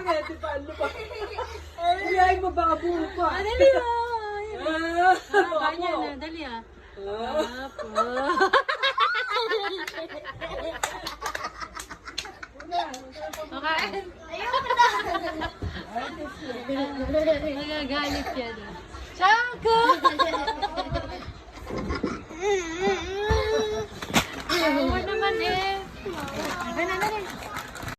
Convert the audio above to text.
Di pa, ano pa? Ay, mababo pa. Dali ganyan na, dali Okay. Magagalit yan. Siyang